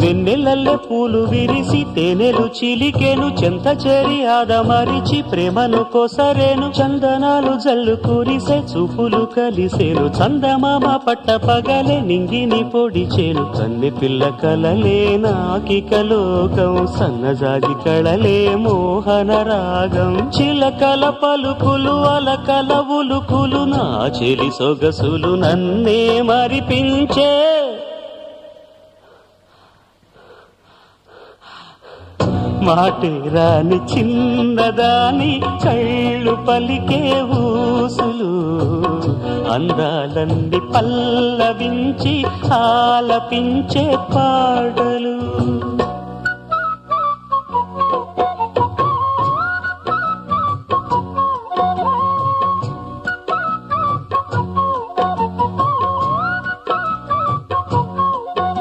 వెన్నెలల్లె పూలు విరిసి తేనెలు చిలికెను చెంత చేరి ఆదమరిచి ప్రేమను కోసరేను చందనాలు జల్లు కురిసే చూపులు కలిసేను చందమామ పట్ట పగలే నింగిని పొడిచేను కన్నె పిల్ల కలలే నాకిక లోకం సన్నజాజి కళలే మోహన రాగం చిలకల పలుకులు అలకల ఉలుకులు నా చెలి సొగసులు నన్నే మరిపించే మాటే రాని చిన్నదాని కళ్ళు పలికే ఊసులు అందాలన్నీ పల్లవించి ఆలపించే పాటలు